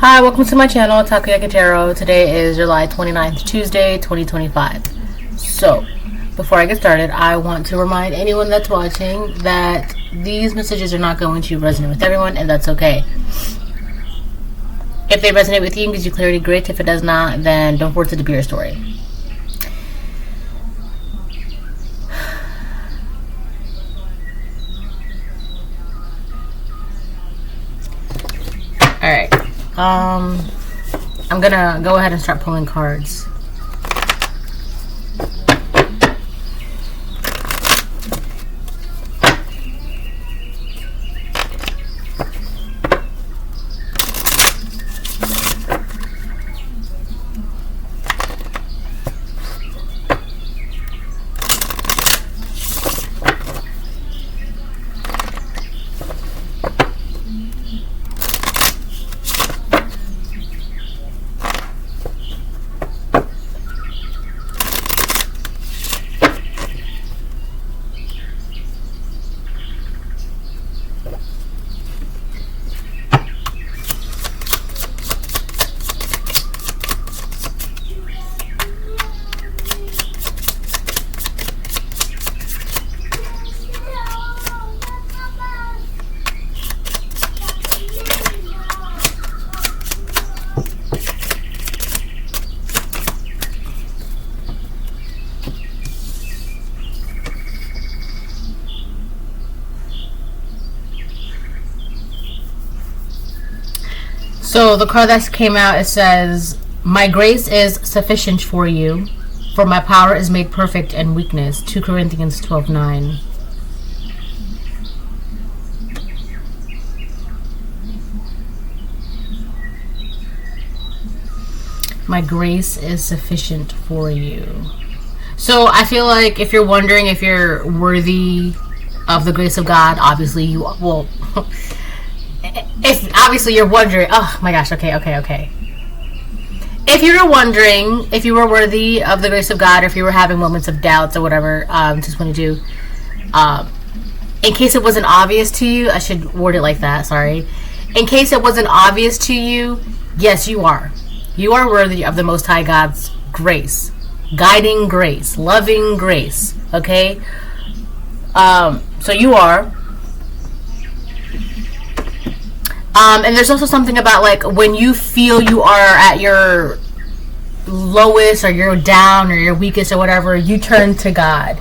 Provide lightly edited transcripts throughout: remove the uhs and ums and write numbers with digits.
Hi, welcome to my channel, Takoyaki Tarot. Today is July 29th, Tuesday, 2025. So, before I get started, I want to remind anyone that's watching that these messages are not going to resonate with everyone, and that's okay. If they resonate with you and gives you clarity, great. If it does not, then don't force it to be your story. Alright. I'm gonna go ahead and start pulling cards. So the card that came out, it says, "My grace is sufficient for you, for my power is made perfect in weakness." 2 Corinthians 12:9. My grace is sufficient for you. So I feel like if you're wondering if you're worthy of the grace of God, obviously you will. If obviously you're wondering, oh my gosh, okay. If you were wondering if you were worthy of the grace of God, or if you were having moments of doubts or whatever, 2022, in case it wasn't obvious to you, I should word it like that, sorry. In case it wasn't obvious to you, yes, you are. You are worthy of the Most High God's grace, guiding grace, loving grace, okay? So you are. And there's also something about, like, when you feel you are at your lowest, or you're down, or you're weakest, or whatever, you turn to God,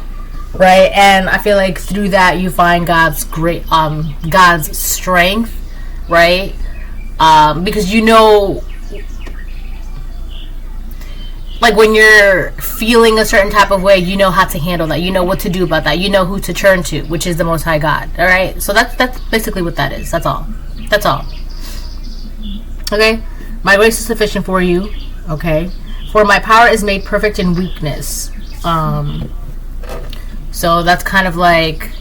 right? And I feel like through that you find God's God's strength, right? Because you know, like, when you're feeling a certain type of way, you know how to handle that. You know what to do about that. You know who to turn to, which is the Most High God. All right. So that's basically what that is. That's all. That's all. Okay. My grace is sufficient for you. Okay. For my power is made perfect in weakness. So that's kind of like,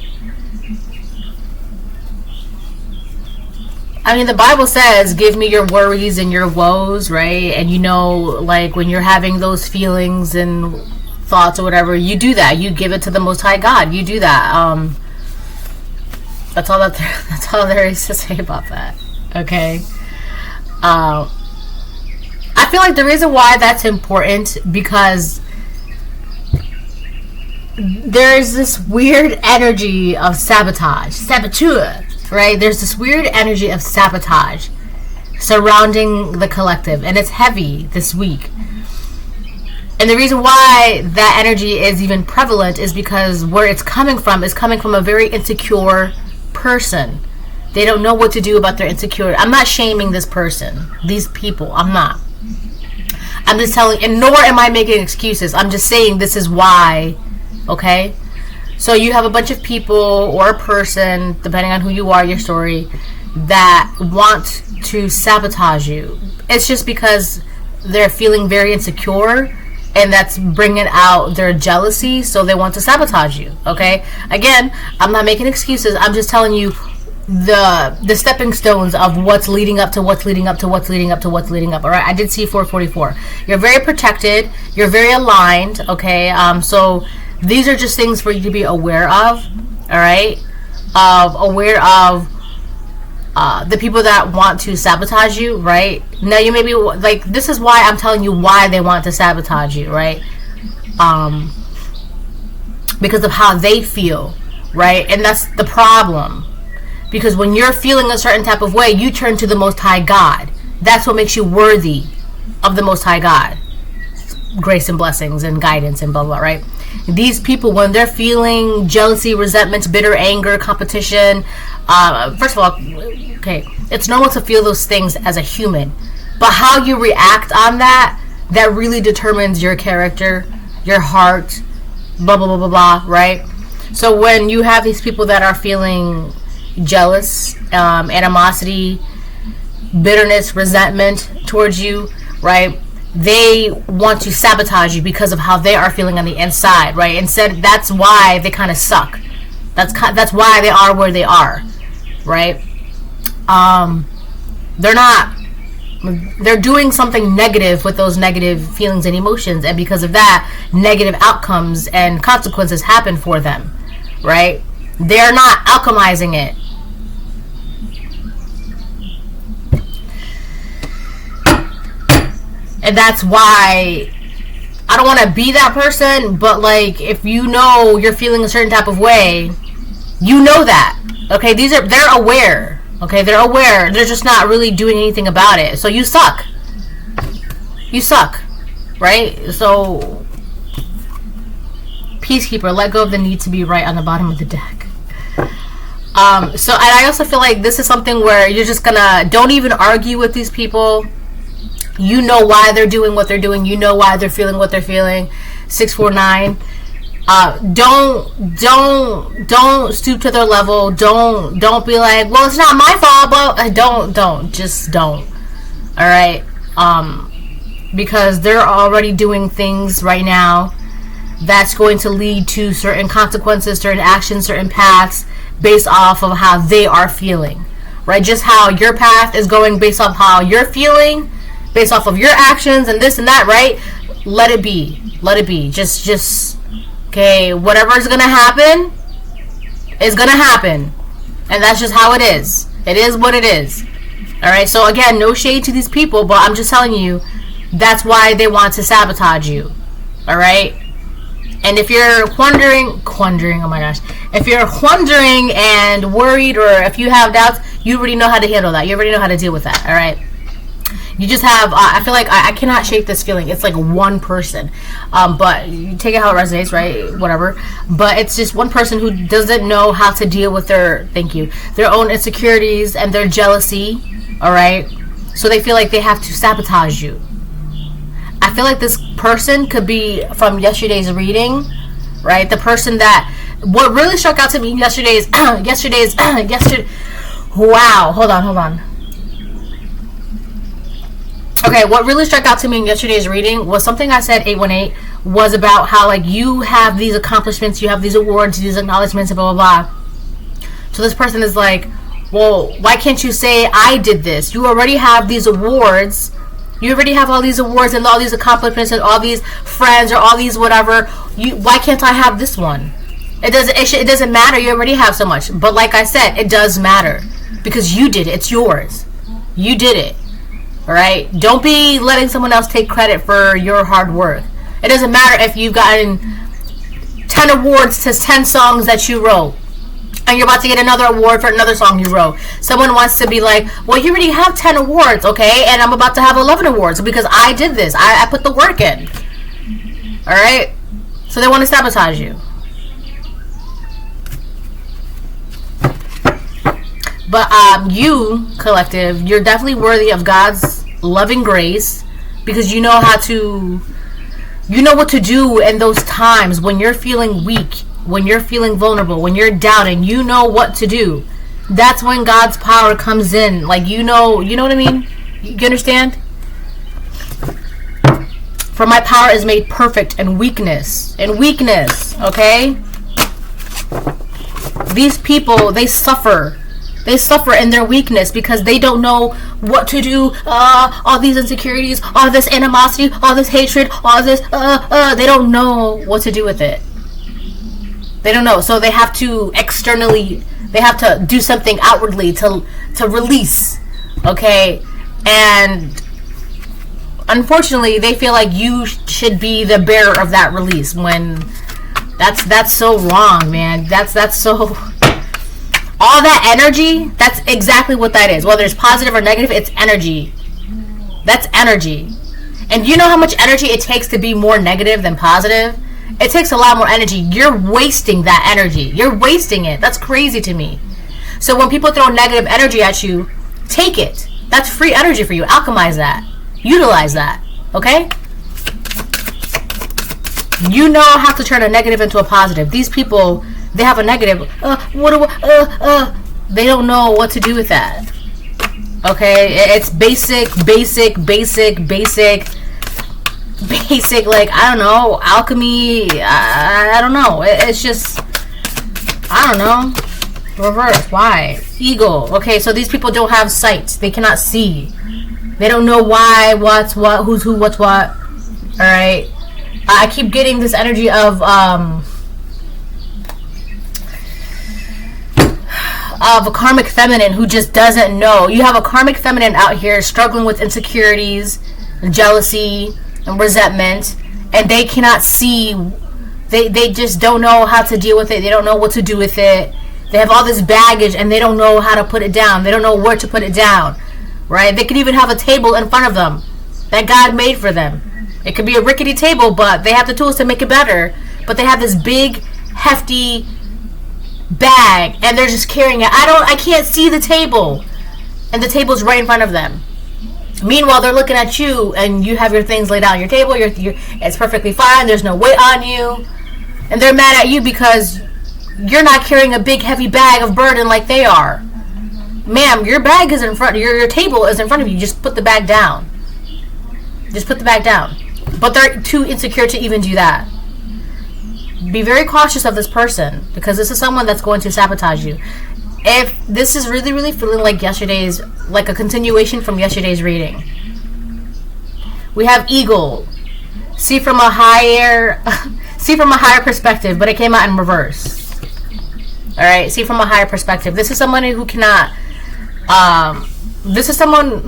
I mean, the Bible says, give me your worries and your woes, right? And you know, like, when you're having those feelings and thoughts or whatever, you do that. You give it to the Most High God. You do that. That's all there is to say about that. Okay. I feel like the reason why that's important, because there's this weird energy of saboteur, right? There's this weird energy of sabotage surrounding the collective, and it's heavy this week. And the reason why that energy is even prevalent is because where it's coming from is coming from a very insecure person. They don't know what to do about their insecurity. I'm not shaming this person, these people. I'm not. I'm just telling, and nor am I making excuses. I'm just saying this is why. Okay? So you have a bunch of people or a person, depending on who you are, your story, that want to sabotage you. It's just because they're feeling very insecure, and that's bringing out their jealousy, so they want to sabotage you. Okay? Again, I'm not making excuses. I'm just telling you the stepping stones of what's leading up to what's leading up to what's leading up to what's leading up. All right, I did see 444. You're very protected. You're very aligned. Okay, so these are just things for you to be aware of. All right, aware of the people that want to sabotage you, right? Now you may be like, this is why I'm telling you why they want to sabotage you, right? Because of how they feel, right? And that's the problem. Because when you're feeling a certain type of way, you turn to the Most High God. That's what makes you worthy of the Most High God. Grace and blessings and guidance and blah, blah, right? These people, when they're feeling jealousy, resentment, bitter anger, competition, first of all, okay, it's normal to feel those things as a human. But how you react on that really determines your character, your heart, blah, blah, blah, blah, blah, right? So when you have these people that are feeling jealous, animosity, bitterness, resentment towards you, right? They want to sabotage you because of how they are feeling on the inside, right? Instead, that's why they kind of suck. That's why they are where they are, right? They're doing something negative with those negative feelings and emotions, and because of that, negative outcomes and consequences happen for them, right? They're not alchemizing it. And that's why I don't want to be that person, but like, if you know you're feeling a certain type of way, you know that, okay? They're aware, okay? They're aware. They're just not really doing anything about it. So you suck. You suck, right? So, Peacekeeper, let go of the need to be right on the bottom of the deck. So, and I also feel like this is something where you're just gonna, don't even argue with these people. You know why they're doing what they're doing. You know why they're feeling what they're feeling. 649. Don't stoop to their level. Don't be like, well, it's not my fault, but just don't. All right. Because they're already doing things right now that's going to lead to certain consequences, certain actions, certain paths based off of how they are feeling, right? Just how your path is going based off how you're feeling, based off of your actions and this and that, right? Let it be. Just okay, whatever is gonna happen is gonna happen, and that's just how it is. It is what it is. All right. So again, no shade to these people, but I'm just telling you, that's why they want to sabotage you. All right. And if you're wondering, oh my gosh, if you're wondering and worried, or if you have doubts, you already know how to handle that. You already know how to deal with that. All right. You just have, I feel like I cannot shake this feeling. It's like one person. But you take it how it resonates, right? Whatever. But it's just one person who doesn't know how to deal with their own insecurities and their jealousy. All right? So they feel like they have to sabotage you. I feel like this person could be from yesterday's reading, right? The person that, what really struck out to me yesterday's, wow, hold on. Okay, what really struck out to me in yesterday's reading was something I said, 818, was about how, like, you have these accomplishments, you have these awards, these acknowledgments, and blah, blah, blah. So this person is like, well, why can't you say I did this? You already have these awards. You already have all these awards and all these accomplishments and all these friends or all these whatever. Why can't I have this one? It doesn't matter. You already have so much. But like I said, it does matter because you did it. It's yours. You did it. All right? Don't be letting someone else take credit for your hard work. It doesn't matter if you've gotten 10 awards to 10 songs that you wrote, and you're about to get another award for another song you wrote. Someone wants to be like, well, you already have 10 awards, okay? And I'm about to have 11 awards because I did this. I put the work in. All right? So they want to sabotage you. But you, collective, you're definitely worthy of God's loving grace because you know how to, you know what to do in those times when you're feeling weak, when you're feeling vulnerable, when you're doubting. You know what to do. That's when God's power comes in. Like, you know what I mean? You understand? For my power is made perfect in weakness. Okay? These people, they suffer. They suffer in their weakness because they don't know what to do. All these insecurities, all this animosity, all this hatred, all this, they don't know what to do with it. They don't know. So they have to externally They have to do something outwardly to release, okay? And unfortunately, they feel like you should be the bearer of that release, when that's so wrong, man. That's so, all that energy, that's exactly what that is. Whether it's positive or negative, it's energy. That's energy. And you know how much energy it takes to be more negative than positive? It takes a lot more energy. You're wasting that energy. You're wasting it. That's crazy to me. So when people throw negative energy at you, take it. That's free energy for you. Alchemize that. Utilize that. Okay? You know how to turn a negative into a positive. These people, they have a negative. They don't know what to do with that. Okay? It's basic, like, I don't know, alchemy. I don't know. It's just, I don't know. Reverse. Why? Ego. Okay, so these people don't have sight. They cannot see. They don't know why, what's what, who's who, what's what. Alright? I keep getting this energy of a karmic feminine who just doesn't know. You have a karmic feminine out here struggling with insecurities, jealousy, and resentment, and they cannot see. They just don't know how to deal with it. They don't know what to do with it. They have all this baggage, and they don't know how to put it down. They don't know where to put it down. Right? They could even have a table in front of them that God made for them. It could be a rickety table, but they have the tools to make it better. But they have this big, hefty bag, and they're just carrying it. I can't see the table, and the table's right in front of them. Meanwhile, they're looking at you, and you have your things laid out on your table. It's perfectly fine. There's no weight on you, and they're mad at you because you're not carrying a big, heavy bag of burden like they are. Ma'am, your bag is in front. Your table is in front of you. Just put the bag down. Just put the bag down. But they're too insecure to even do that. Be very cautious of this person, because this is someone that's going to sabotage you. If this is really, really feeling like yesterday's, like a continuation from yesterday's reading. We have Eagle. See from a higher perspective, but it came out in reverse. Alright, see from a higher perspective. This is somebody who cannot, this is someone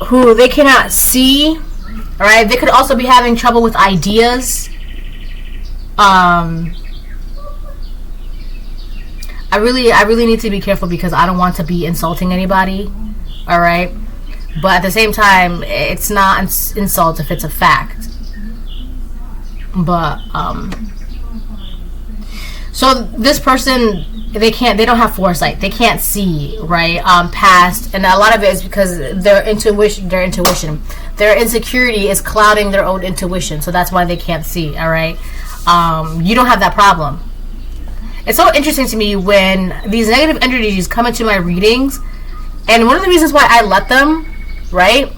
who they cannot see. Alright, they could also be having trouble with ideas. I really need to be careful, because I don't want to be insulting anybody. Alright, but at the same time, it's not insult if it's a fact. But so this person, they don't have foresight. They can't see, right, past, and a lot of it is because their intuition, their insecurity is clouding their own intuition. So that's why they can't see. All right, you don't have that problem. It's so interesting to me when these negative energies come into my readings, and one of the reasons why I let them, right,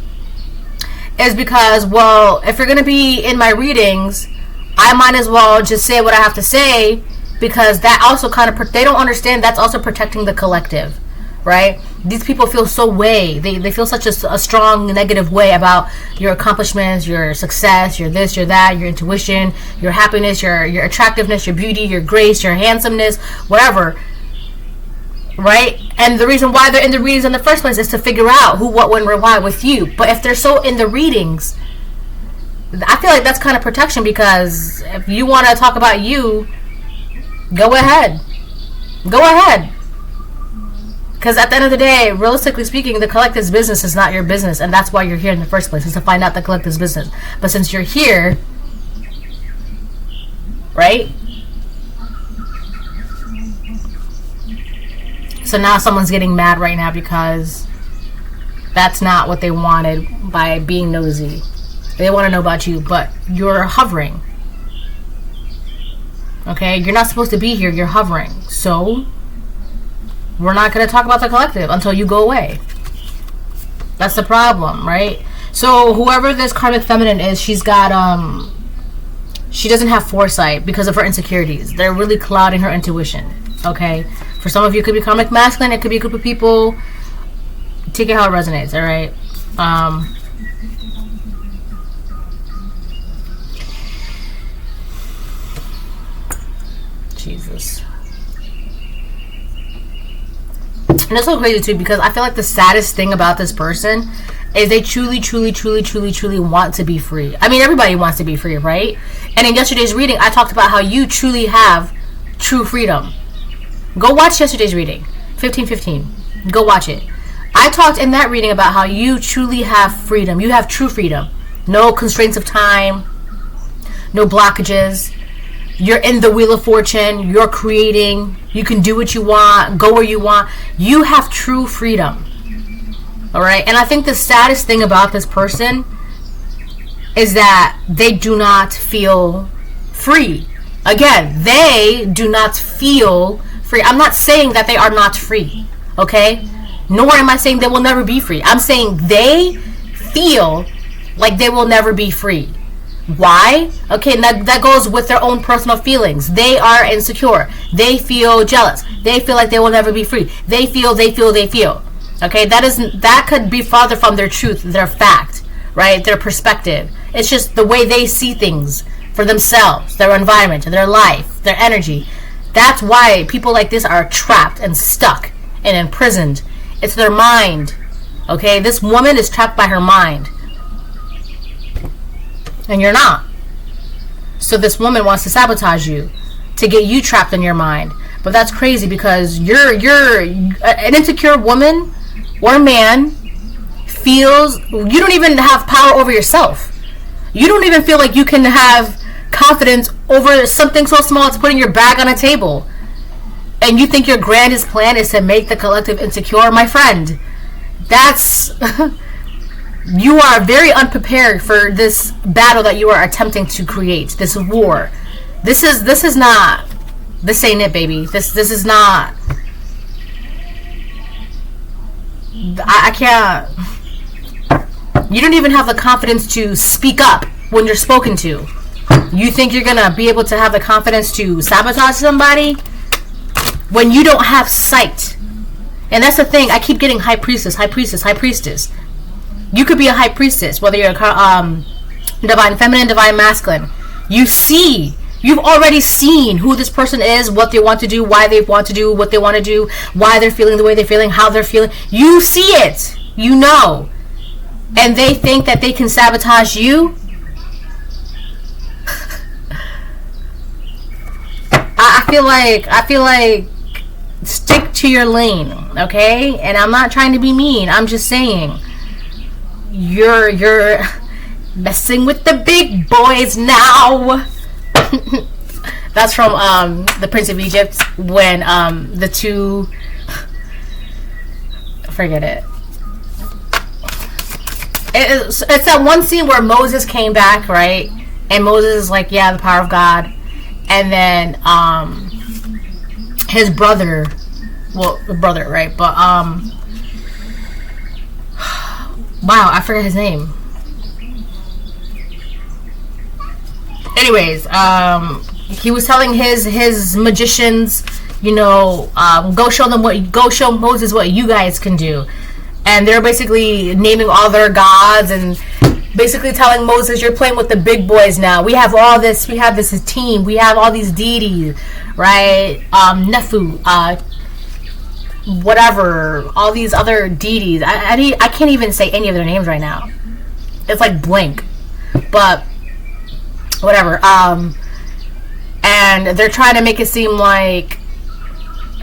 is because, well, if you're gonna be in my readings, I might as well just say what I have to say, because that also kind of, they don't understand that's also protecting the collective, right? These people feel so way, they feel such a strong negative way about your accomplishments, your success, your this, your that, your intuition, your happiness, your attractiveness, your beauty, your grace, your handsomeness, whatever, right? And the reason why they're in the readings in the first place is to figure out who, what, when, where, why with you. But if they're so in the readings, I feel like that's kind of protection, because if you want to talk about you, go ahead. Because at the end of the day, realistically speaking, the collective's business is not your business, and that's why you're here in the first place, is to find out the collective's business. But since you're here, right? So now someone's getting mad right now because that's not what they wanted by being nosy. They want to know about you, but you're hovering. Okay? You're not supposed to be here. You're hovering. So, we're not going to talk about the collective until you go away. That's the problem, right? So, whoever this karmic feminine is, she's got, she doesn't have foresight because of her insecurities. They're really clouding her intuition. Okay? For some of you, it could be karmic masculine. It could be a group of people. Take it how it resonates, alright? Jesus. And it's so crazy too, because I feel like the saddest thing about this person is they truly want to be free. I mean, everybody wants to be free, right? And in yesterday's reading, I talked about how you truly have true freedom. Go watch yesterday's reading, 1515. Go watch it. I talked in that reading about how you truly have freedom. You have true freedom. No constraints of time, no blockages. You're in the wheel of fortune. You're creating. You can do what you want, go where you want. You have true freedom. All right? And I think the saddest thing about this person is that they do not feel free. Again, they do not feel free. I'm not saying that they are not free, okay? Nor am I saying they will never be free. I'm saying they feel like they will never be free. Why? Okay, that goes with their own personal feelings. They are insecure. They feel jealous. They feel like they will never be free. They feel. Okay, that could be farther from their truth, their fact, right? Their perspective. It's just the way they see things for themselves, their environment, their life, their energy. That's why people like this are trapped and stuck and imprisoned. It's their mind. Okay, this woman is trapped by her mind. And you're not. So this woman wants to sabotage you to get you trapped in your mind. But that's crazy, because you're an insecure woman or man feels you don't even have power over yourself. You don't even feel like you can have confidence over something so small as putting your bag on a table. And you think your grandest plan is to make the collective insecure? My friend, that's you are very unprepared for this battle that you are attempting to create, this war. This ain't it, baby. This is not. I can't. You don't even have the confidence to speak up when you're spoken to. You think you're gonna be able to have the confidence to sabotage somebody when you don't have sight? And that's the thing. I keep getting high priestess. You could be a high priestess, whether you're divine feminine, divine masculine. You've already seen who this person is, what they want to do, why they want to do what they want to do, why they're feeling the way they're feeling, how they're feeling. You see it. You know. And they think that they can sabotage you. I feel like stick to your lane, okay? And I'm not trying to be mean. I'm just saying you're messing with the big boys now. That's from the Prince of Egypt, when the two, forget it. It's that one scene where Moses came back, right? And Moses is like, yeah, the power of God. And then his brother, right? But wow, I forget his name. Anyways, he was telling his magicians, go show Moses what you guys can do. And they're basically naming all their gods and basically telling Moses, you're playing with the big boys now. We have all this. We have this team. We have all these deities, right? Nefu, whatever, all these other deities. I can't even say any of their names right now. It's like blank. But whatever. And they're trying to make it seem like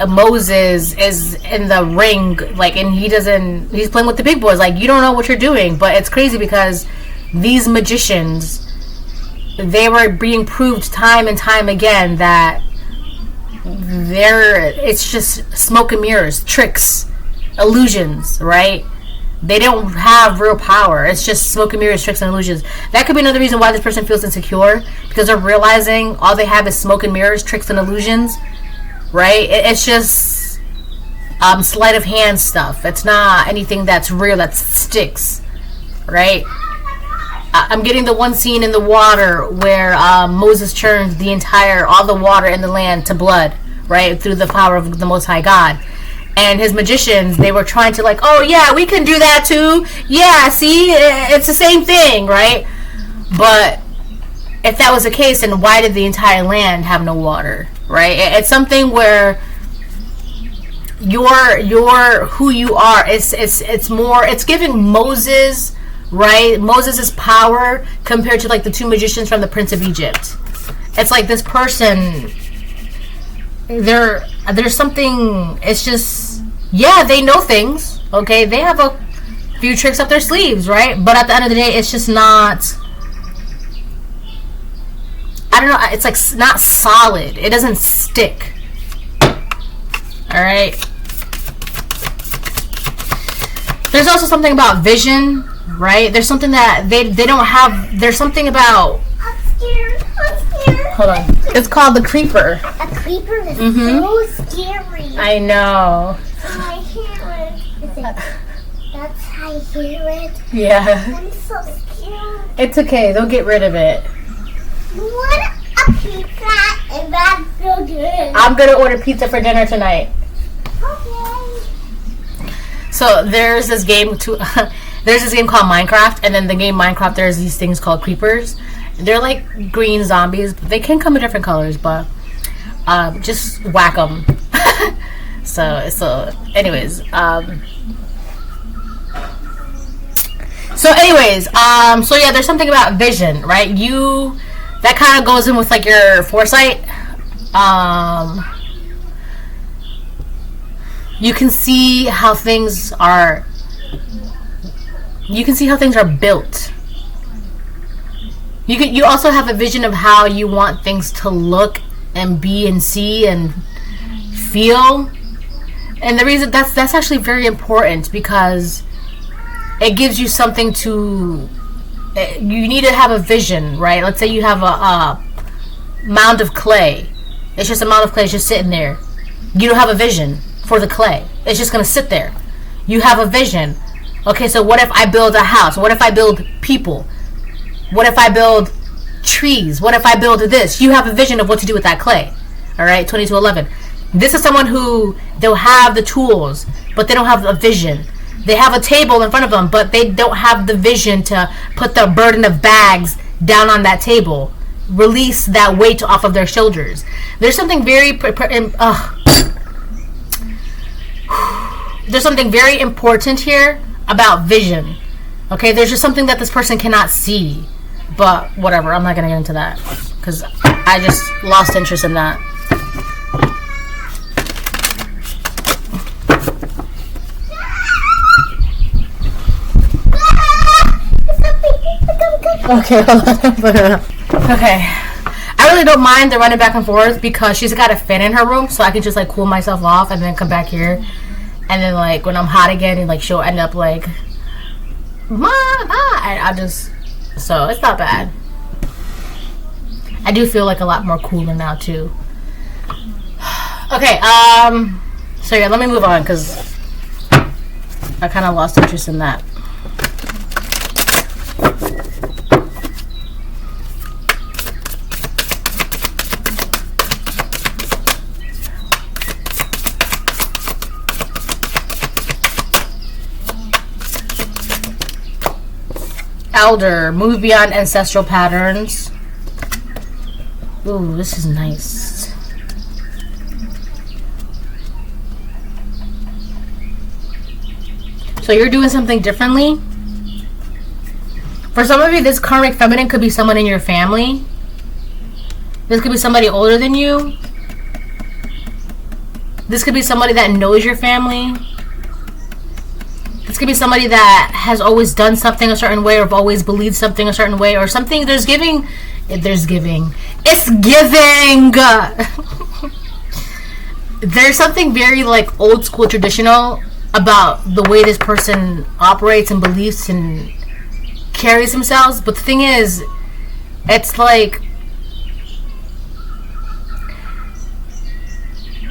Moses is in the ring, like, and he's playing with the big boys. Like, you don't know what you're doing. But it's crazy because these magicians, they were being proved time and time again that it's just smoke and mirrors, tricks, illusions, right? They don't have real power. It's just smoke and mirrors, tricks, and illusions. That could be another reason why this person feels insecure, because they're realizing all they have is smoke and mirrors, tricks, and illusions, right? It's just sleight of hand stuff. It's not anything that's real, that sticks, right? I'm getting the one scene in the water where Moses turned all the water in the land to blood, right? Through the power of the Most High God. And his magicians, they were trying to, like, oh yeah, we can do that too. Yeah, see, it's the same thing, right? But if that was the case, then why did the entire land have no water, right? It's something where you're who you are. It's more, it's giving Moses, right? Moses' power compared to like the two magicians from the Prince of Egypt. It's like this person, there's something, it's just, yeah, they know things, okay? They have a few tricks up their sleeves, right? But at the end of the day, it's just not, I don't know, it's like not solid. It doesn't stick. Alright? There's also something about vision, right? There's something that they don't have. There's something about... I'm scared. Hold on. It's called the creeper. A creeper is so scary. I know. I hear it. That's how I hear it. Yeah. I'm so scared. It's okay. They'll get rid of it. What a pizza, and that's so good. I'm going to order pizza for dinner tonight. Okay. So there's this game there's this game called Minecraft, and then the game Minecraft, there's these things called creepers. They're like green zombies. They can come in different colors, but just whack them. so anyways, so yeah, there's something about vision, right? That kind of goes in with like your foresight. You can see how things are. You can see how things are built. You also have a vision of how you want things to look and be and see and feel. And the reason that's actually very important, because it gives you something to. You need to have a vision, right? Let's say you have a mound of clay. It's just a mound of clay just sitting there. You don't have a vision for the clay. It's just going to sit there. You have a vision. Okay, so what if I build a house? What if I build people? What if I build trees? What if I build this? You have a vision of what to do with that clay. All right, 2211. This is someone who, they'll have the tools, but they don't have a vision. They have a table in front of them, but they don't have the vision to put the burden of bags down on that table. Release that weight off of their shoulders. There's something very there's something very important here about vision. Okay, there's just something that this person cannot see. But whatever, I'm not gonna get into that because I just lost interest in that. Okay, hold on. Okay. I really don't mind the running back and forth because she's got a fan in her room, so I can just like cool myself off and then come back here. And then like when I'm hot again, and like she'll end up like, and I just, so it's not bad. I do feel like a lot more cooler now too. Okay, so yeah, let me move on because I kind of lost interest in that. Elder, move beyond ancestral patterns. Ooh, this is nice. So you're doing something differently. For some of you, this karmic feminine could be someone in your family. This could be somebody older than you. This could be somebody that knows your family. This could be somebody that has always done something a certain way, or always believed something a certain way, or something. It's giving. There's something very like old school traditional about the way this person operates and believes and carries themselves. But the thing is, it's like,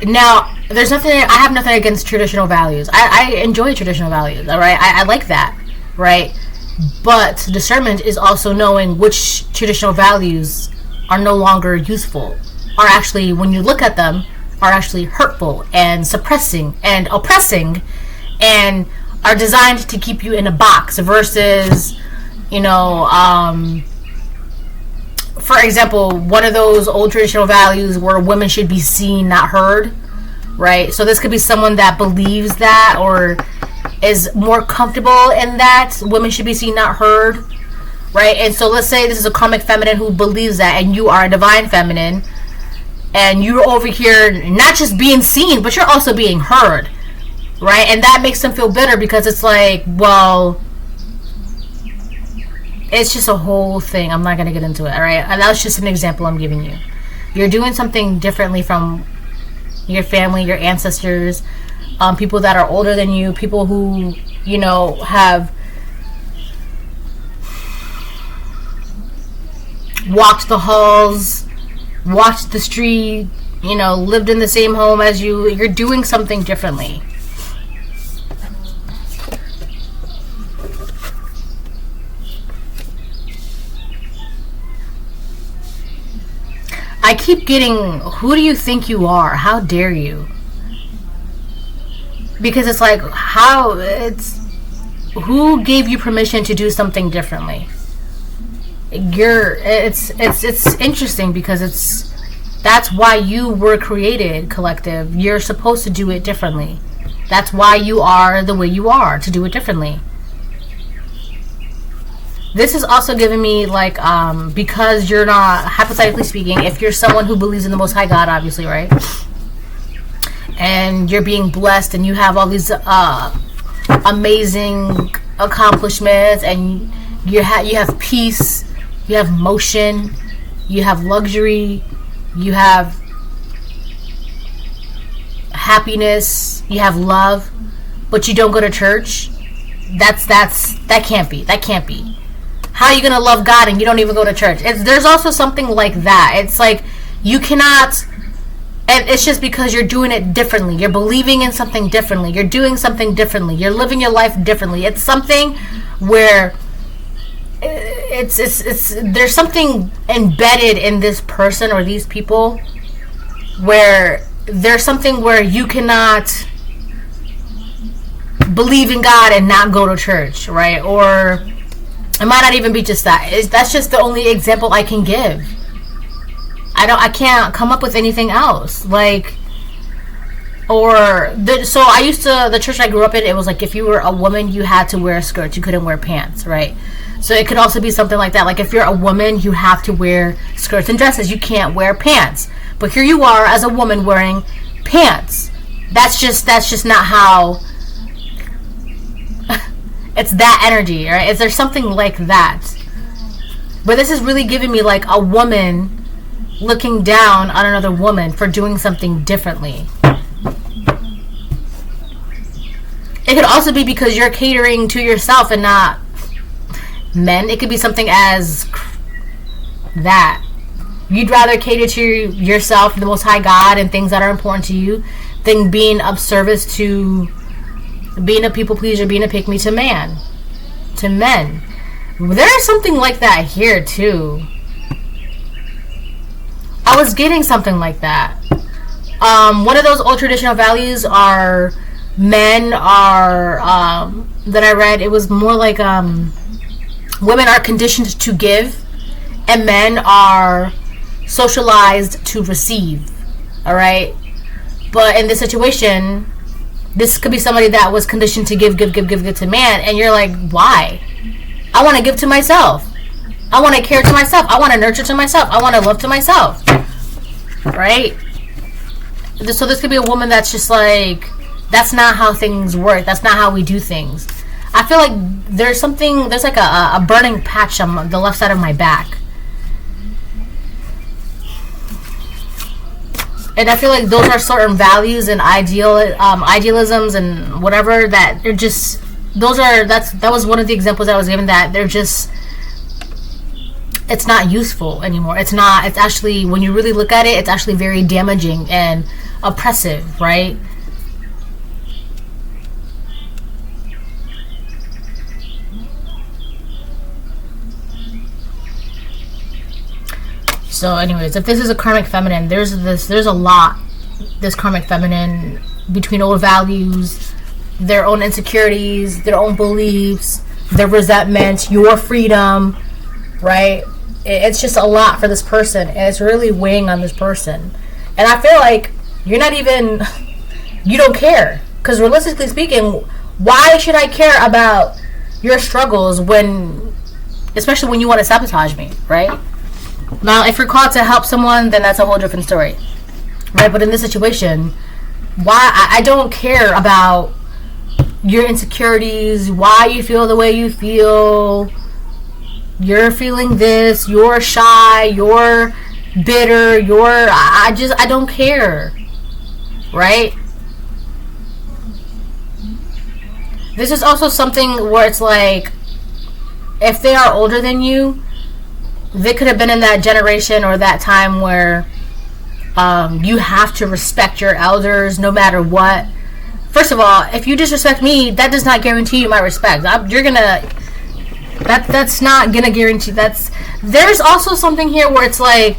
now there's nothing, I have nothing against traditional values. I enjoy traditional values, all right? I like that, right? But discernment is also knowing which traditional values are no longer useful, are actually, when you look at them, are actually hurtful and suppressing and oppressing, and are designed to keep you in a box versus, for example, one of those old traditional values where women should be seen, not heard, right? So this could be someone that believes that or is more comfortable in that women should be seen, not heard, right? And so let's say this is a karmic feminine who believes that, and you are a divine feminine, and you're over here not just being seen, but you're also being heard, right? And that makes them feel bitter because it's like, well, it's just a whole thing. I'm not going to get into it, all right? And that's just an example I'm giving you. You're doing something differently from your family, your ancestors, people that are older than you, people who, you know, have walked the halls, walked the street, you know, lived in the same home as you. You're doing something differently. I keep getting, who do you think you are? How dare you? Because it's like, who gave you permission to do something differently? It's interesting because that's why you were created, collective. You're supposed to do it differently. That's why you are the way you are, to do it differently. This is also giving me, like, because you're not, hypothetically speaking, if you're someone who believes in the Most High God, obviously, right? And you're being blessed and you have all these amazing accomplishments, and you have peace, you have motion, you have luxury, you have happiness, you have love, but you don't go to church. That can't be. How are you going to love God and you don't even go to church? There's also something like that. It's like you cannot, and it's just because you're doing it differently. You're believing in something differently. You're doing something differently. You're living your life differently. It's something where it's there's something embedded in this person or these people where there's something where you cannot believe in God and not go to church, right? Or it might not even be just that. That's just the only example I can give. I can't come up with anything else. Like, so I used to, the church I grew up in, it was like if you were a woman, you had to wear a skirt. You couldn't wear pants, right? So it could also be something like that. Like if you're a woman, you have to wear skirts and dresses. You can't wear pants. But here you are as a woman wearing pants. That's just not how. It's that energy, right? Is there something like that? But this is really giving me like a woman looking down on another woman for doing something differently. It could also be because you're catering to yourself and not men. It could be something as that. You'd rather cater to yourself, the Most High God, and things that are important to you than being of service to being a people pleaser, being a pick-me to men. There's something like that here too. I was getting something like that. One of those old traditional values are men are that I read. It was more like women are conditioned to give, and men are socialized to receive. All right, but in this situation, this could be somebody that was conditioned to give to man, and you're like, why? I want to give to myself. I want to care to myself. I want to nurture to myself. I want to love to myself. Right? So this could be a woman that's just like, that's not how things work. That's not how we do things. I feel like there's like a burning patch on the left side of my back. And I feel like those are certain values and idealisms and whatever that they're just, that was one of the examples I was given, that they're just, it's not useful anymore. It's actually, when you really look at it, it's actually very damaging and oppressive, right? So anyways, if this is a karmic feminine, there's a lot, this karmic feminine, between old values, their own insecurities, their own beliefs, their resentment, your freedom, right? it's just a lot for this person, and it's really weighing on this person. And I feel like you're not even, you don't care. Because realistically speaking, why should I care about your struggles when, especially when you want to sabotage me, right? Now, if you're called to help someone, then that's a whole different story, right? But in this situation, why, I don't care about your insecurities, why you feel the way you feel. You're feeling this, you're shy, you're bitter, I don't care, right? This is also something where it's like, if they are older than you, they could have been in that generation or that time where you have to respect your elders no matter what. First of all, if you disrespect me, that does not guarantee you my respect. That's not gonna guarantee. There's also something here where it's like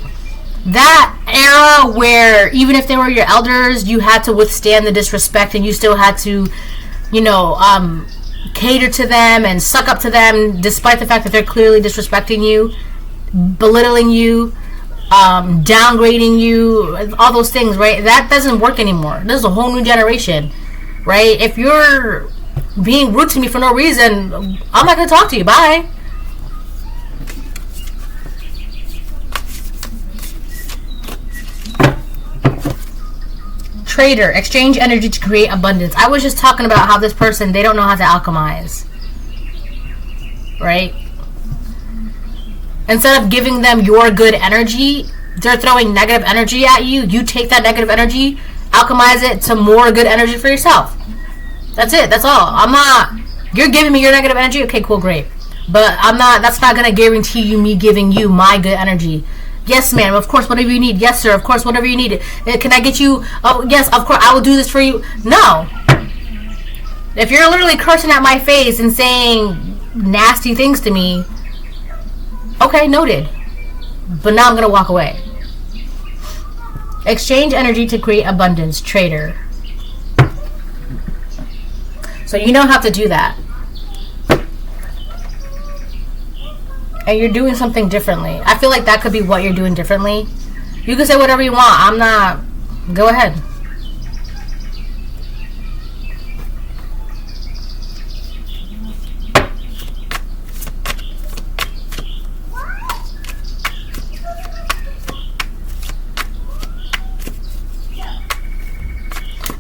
that era where even if they were your elders, you had to withstand the disrespect and you still had to, cater to them and suck up to them despite the fact that they're clearly disrespecting you, belittling you, downgrading you, all those things, right? That doesn't work anymore. This is a whole new generation, right? If you're being rude to me for no reason, I'm not going to talk to you. Bye. Trader, exchange energy to create abundance. I was just talking about how this person, they don't know how to alchemize, right? Instead of giving them your good energy, they're throwing negative energy at you. You take that negative energy, alchemize it to more good energy for yourself. That's it. That's all. You're giving me your negative energy. Okay, cool, great. But that's not going to guarantee me giving you my good energy. Yes, ma'am. Of course, whatever you need. Yes, sir. Of course, whatever you need. Can I get you? Oh, yes, of course. I will do this for you. No. If you're literally cursing at my face and saying nasty things to me, okay, noted. But now I'm going to walk away. Exchange energy to create abundance. Trader. So you don't have to do that. And you're doing something differently. I feel like that could be what you're doing differently. You can say whatever you want. I'm not. Go ahead.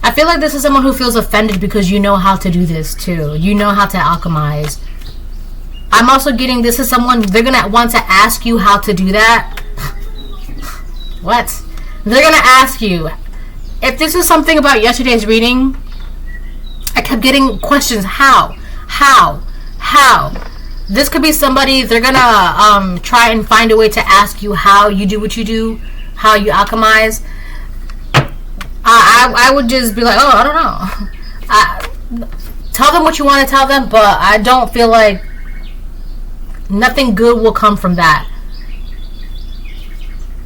I feel like this is someone who feels offended because you know how to do this too. You know how to alchemize. I'm also getting this is someone, they're going to want to ask you how to do that. What? They're going to ask you. If this is something about yesterday's reading, I kept getting questions. How? This could be somebody, they're going to try and find a way to ask you how you do what you do, how you alchemize. I would just be like, oh, I don't know. Tell them what you want to tell them, but I don't feel like nothing good will come from that.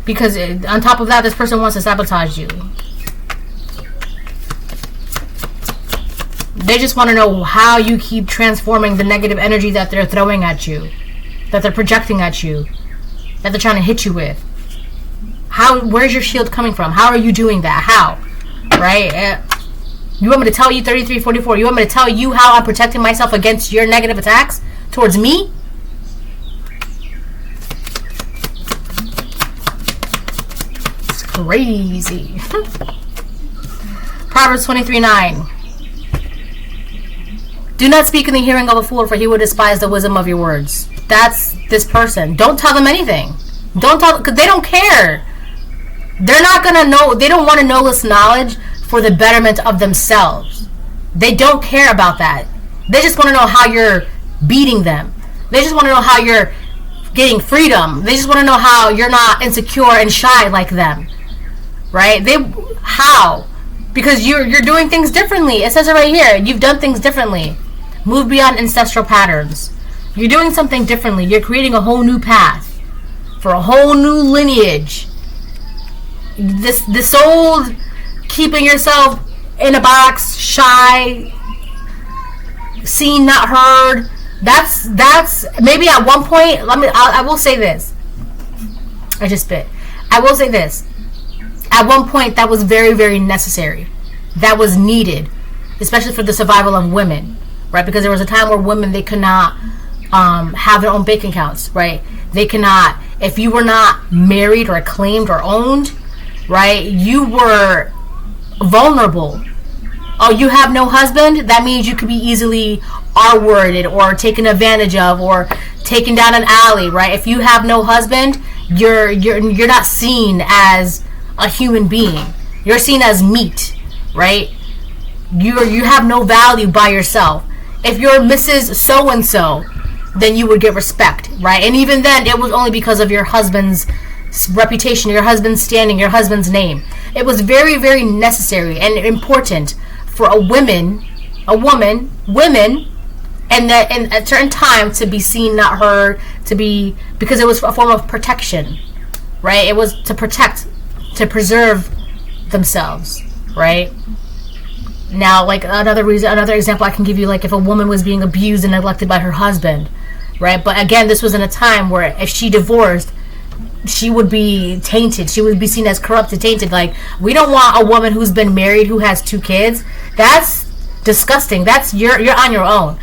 Because on top of that, this person wants to sabotage you. They just want to know how you keep transforming the negative energy that they're throwing at you, that they're projecting at you, that they're trying to hit you with. Where's your shield coming from? How are you doing that? How? Right? You want me to tell you 3344? You want me to tell you how I'm protecting myself against your negative attacks towards me? It's crazy. Proverbs 23:9. Do not speak in the hearing of a fool, for he will despise the wisdom of your words. That's this person. Don't tell them anything. Don't tell, because they don't care. They're not going to know. They don't want to know this knowledge for the betterment of themselves. They don't care about that. They just want to know how you're beating them. They just want to know how you're getting freedom. They just want to know how you're not insecure and shy like them. Right? How? Because you're doing things differently. It says it right here. You've done things differently. Move beyond ancestral patterns. You're doing something differently. You're creating a whole new path for a whole new lineage. This old keeping yourself in a box, shy, seen, not heard. That's maybe at one point. I will say this. I just spit. I will say this. At one point, that was very, very necessary. That was needed, especially for the survival of women, right? Because there was a time where women, they could not have their own bank accounts, right? They cannot, if you were not married or claimed or owned, right, you were vulnerable. Oh, you have no husband? That means you could be easily R-worded or taken advantage of or taken down an alley, right? If you have no husband, you're not seen as a human being. You're seen as meat, right? You have no value by yourself. If you're Mrs. So-and-so, then you would get respect, right? And even then, it was only because of your husband's reputation, your husband's standing, your husband's name. It was very, very necessary and important for women, and that in a certain time to be seen, not heard, because it was a form of protection, right? It was to protect, to preserve themselves, right? Now, like another example I can give you, like if a woman was being abused and neglected by her husband, right? But again, this was in a time where if she divorced, she would be tainted. She would be seen as corrupted, tainted. Like, we don't want a woman who's been married, who has 2 kids. That's disgusting. That's you're on your own,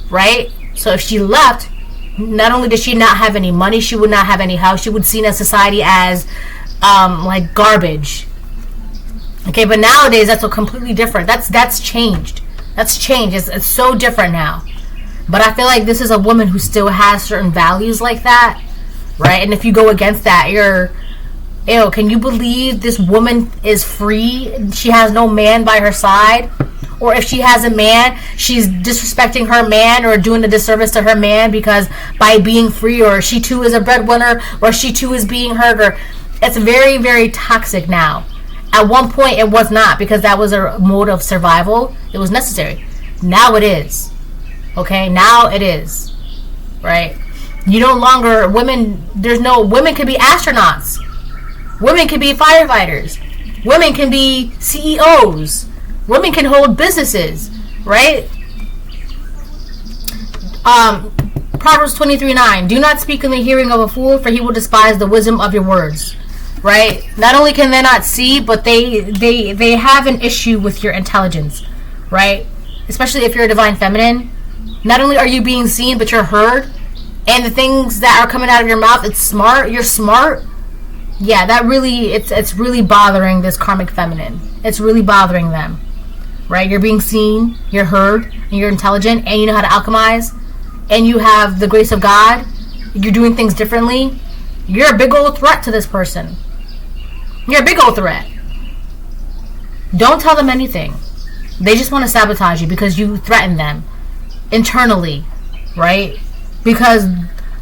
right? So if she left, not only did she not have any money, she would not have any house. She would be seen as society as like garbage. Okay, but nowadays that's completely different. That's changed. That's changed. It's so different now. But I feel like this is a woman who still has certain values like that, right? And if you go against that, ew, can you believe this woman is free? She has no man by her side. Or if she has a man, she's disrespecting her man or doing a disservice to her man because by being free, or she too is a breadwinner, or she too is being hurt. Or it's very, very toxic now. At one point, it was not, because that was a mode of survival. It was necessary. Now it is. Okay? Now it is. Right? You no longer, women can be astronauts. Women can be firefighters. Women can be CEOs. Women can hold businesses. Right? Proverbs 23:9. Do not speak in the hearing of a fool, for he will despise the wisdom of your words. Right? Not only can they not see, but they have an issue with your intelligence. Right? Especially if you're a divine feminine. Not only are you being seen, but you're heard. And the things that are coming out of your mouth, it's smart. You're smart. Yeah, that really, it's really bothering this karmic feminine. It's really bothering them. Right? You're being seen, you're heard, and you're intelligent, and you know how to alchemize, and you have the grace of God. You're doing things differently. You're a big old threat to this person. You're a big old threat. Don't tell them anything. They just want to sabotage you because you threaten them internally, right? Because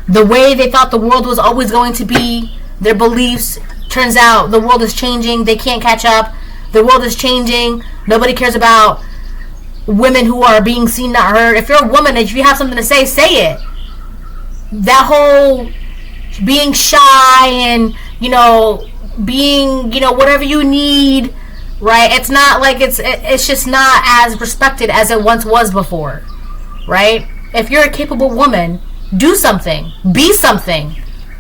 the way they thought the world was always going to be, their beliefs, turns out the world is changing. They can't catch up. The world is changing. Nobody cares about women who are being seen, not heard. If you're a woman and if you have something to say it. That whole being shy and, being, whatever you need, right? It's not like it's just not as respected as it once was before, right? If you're a capable woman, do something, be something,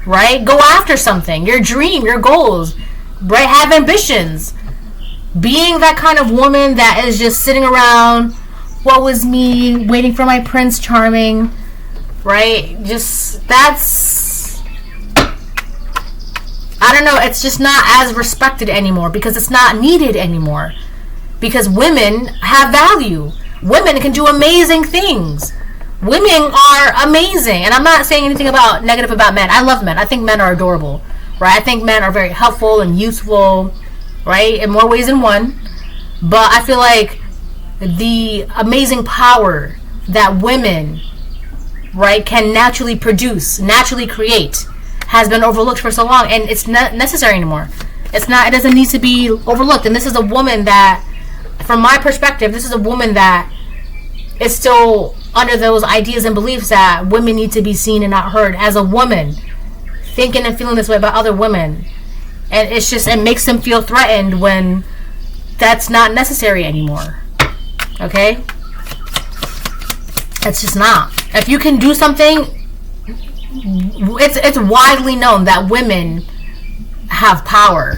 right? Go after something, your dream, your goals, right? Have ambitions. Being that kind of woman that is just sitting around, what was me, waiting for my Prince Charming, right? I don't know, it's just not as respected anymore because it's not needed anymore. Because women have value. Women can do amazing things. Women are amazing. And I'm not saying anything negative about men. I love men. I think men are adorable, right? I think men are very helpful and useful, right? In more ways than one. But I feel like the amazing power that women, right, can naturally produce, naturally create, has been overlooked for so long, and it's not necessary anymore. It doesn't need to be overlooked. And this is a woman that, from my perspective, this is a woman that is still under those ideas and beliefs that women need to be seen and not heard. As a woman, thinking and feeling this way about other women, and it makes them feel threatened when that's not necessary anymore. Okay? It's just not. If you can do something, it's widely known that women have power.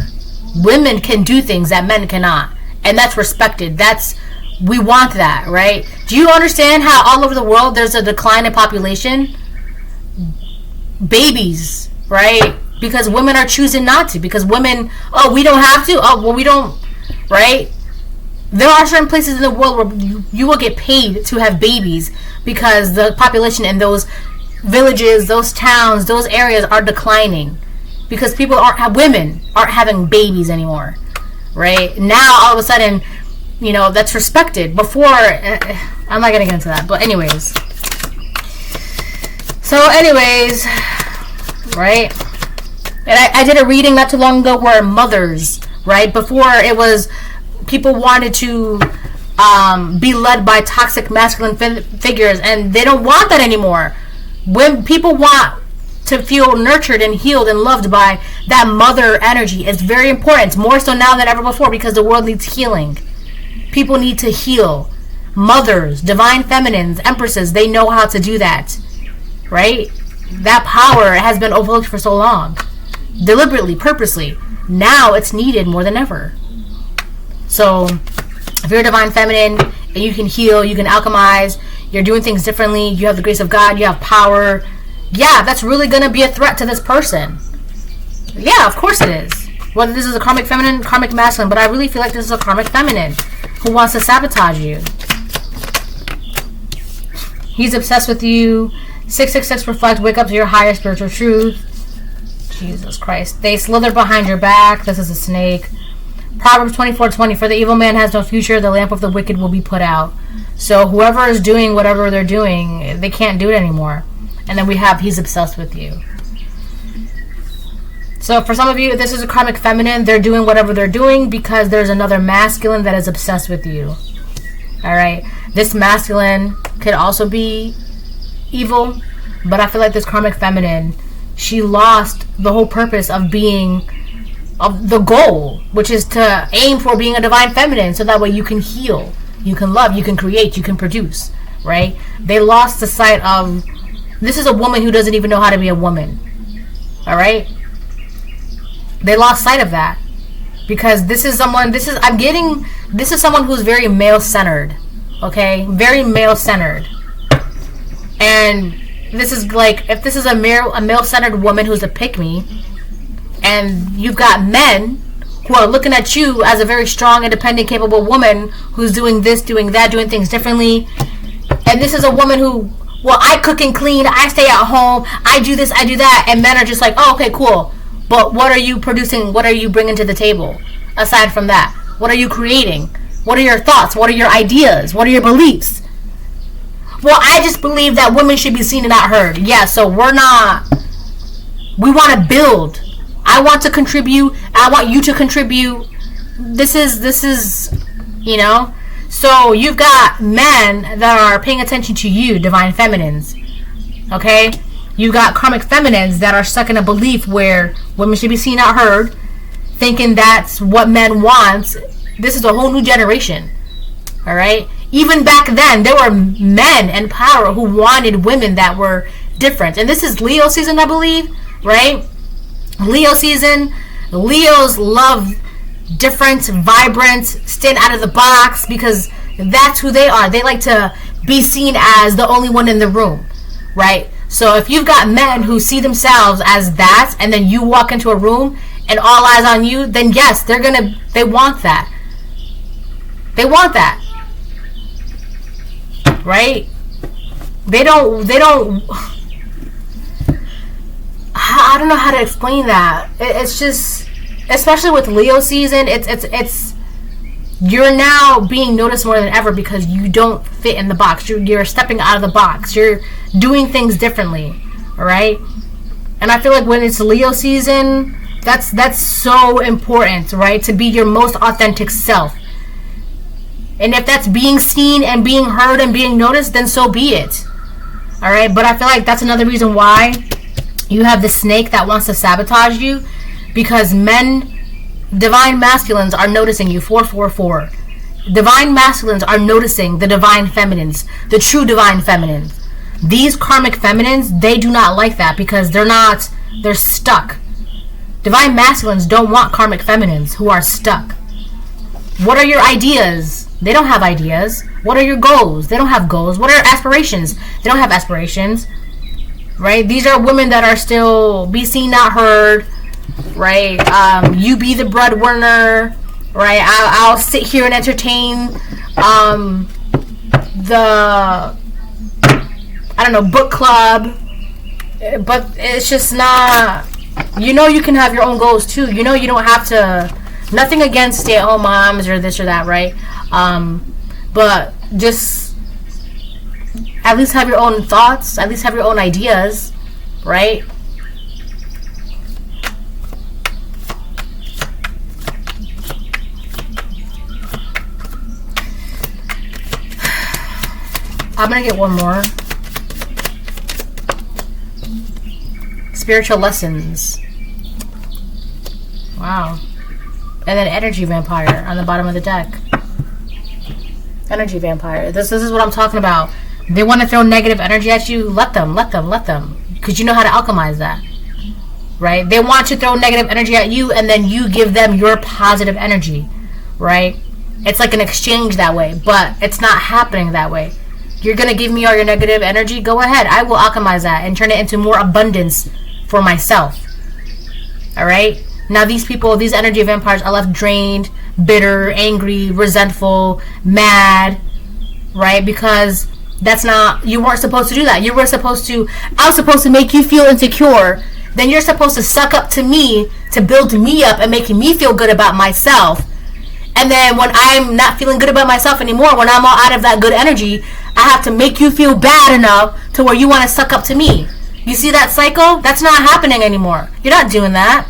Women can do things that men cannot, and that's respected. We want that, right? Do you understand how all over the world there's a decline in population? Babies, right? Because women are choosing not to. Because women, we don't have to. We don't, right? There are certain places in the world where you will get paid to have babies because the population in those villages, those towns, those areas are declining because women aren't having babies anymore, right? Now all of a sudden, that's respected. Before, I'm not gonna get into that, but anyways. Right? And I did a reading not too long ago where mothers, right? Before it was people wanted to be led by toxic masculine figures, and they don't want that anymore. When people want to feel nurtured and healed and loved by that mother energy, it's very important, more so now than ever before, because the world needs healing. People need to heal. Mothers, divine feminines, empresses, they know how to do that, right? That power has been overlooked for so long, deliberately, purposely. Now it's needed more than ever. So if you're a divine feminine and you can heal, you can alchemize, you're doing things differently, you have the grace of God, you have power, that's really going to be a threat to this person. Yeah, of course it is. Whether this is a karmic feminine, karmic masculine, but I really feel like this is a karmic feminine who wants to sabotage you. He's obsessed with you. 666 reflect, wake up to your higher spiritual truth. Jesus Christ. They slither behind your back. This is a snake. Proverbs 24:20, for the evil man has no future, the lamp of the wicked will be put out. So whoever is doing whatever they're doing, they can't do it anymore. And then we have, he's obsessed with you. So for some of you, this is a karmic feminine. They're doing whatever they're doing because there's another masculine that is obsessed with you. Alright? This masculine could also be evil, but I feel like this karmic feminine, she lost the whole purpose of being, of the goal, which is to aim for being a divine feminine, so that way you can heal, you can love, you can create, you can produce, right? They lost the sight of, this is a woman who doesn't even know how to be a woman. Alright? They lost sight of that. Because this is someone who's very male-centered. Okay? Very male-centered. And this is like, if this is a male-centered woman who's a pick-me, and you've got men who are looking at you as a very strong, independent, capable woman who's doing this, doing that, doing things differently, and this is a woman who, well, I cook and clean, I stay at home, I do this, I do that, and men are just like, oh, okay, cool. But what are you producing? What are you bringing to the table? Aside from that, what are you creating? What are your thoughts? What are your ideas? What are your beliefs? Well, I just believe that women should be seen and not heard. Yeah, so we want to build. I want to contribute. I want you to contribute. This is, So you've got men that are paying attention to you, divine feminines. Okay? You got karmic feminines that are stuck in a belief where women should be seen, not heard, thinking that's what men want. This is a whole new generation. Alright? Even back then, there were men in power who wanted women that were different. And this is Leo season, I believe. Right? Leo season. Leos love different, vibrant, stand out of the box, because that's who they are. They like to be seen as the only one in the room. Right? So if you've got men who see themselves as that, and then you walk into a room and all eyes on you, then yes, they want that. They want that. Right? They don't I don't know how to explain that. It's just, especially with Leo season, it's you're now being noticed more than ever because you don't fit in the box. You're stepping out of the box. You're doing things differently. Alright? And I feel like when it's Leo season, that's so important, right? To be your most authentic self. And if that's being seen and being heard and being noticed, then so be it. Alright? But I feel like that's another reason why you have the snake that wants to sabotage you. Because men, divine masculines, are noticing you. 444. Divine masculines are noticing the divine feminines. The true divine feminines. These karmic feminines, they do not like that because they're stuck. Divine masculines don't want karmic feminines who are stuck. What are your ideas? They don't have ideas. What are your goals? They don't have goals. What are your aspirations? They don't have aspirations. Right? These are women that are still be seen, not heard. Right? You be the breadwinner. Right? I'll sit here and entertain the, I don't know, book club. But it's just not, you know, you can have your own goals too. You know, you don't have to, nothing against stay-at-home moms or this or that, right? But just at least have your own thoughts, at least have your own ideas, right? I'm gonna get one more. Spiritual lessons. Wow. And then energy vampire on the bottom of the deck. Energy vampire. This is what I'm talking about. They want to throw negative energy at you. Let them. Because you know how to alchemize that. Right? They want to throw negative energy at you, and then you give them your positive energy. Right? It's like an exchange that way. But it's not happening that way. You're going to give me all your negative energy? Go ahead. I will alchemize that and turn it into more abundance for myself. Alright? Now these people, these energy vampires are left drained, bitter, angry, resentful, mad. Right? Because that's not, you weren't supposed to do that. You were supposed to, I was supposed to make you feel insecure. Then you're supposed to suck up to me to build me up and make me feel good about myself. And then when I'm not feeling good about myself anymore, when I'm all out of that good energy, I have to make you feel bad enough to where you want to suck up to me. You see that cycle? That's not happening anymore. You're not doing that.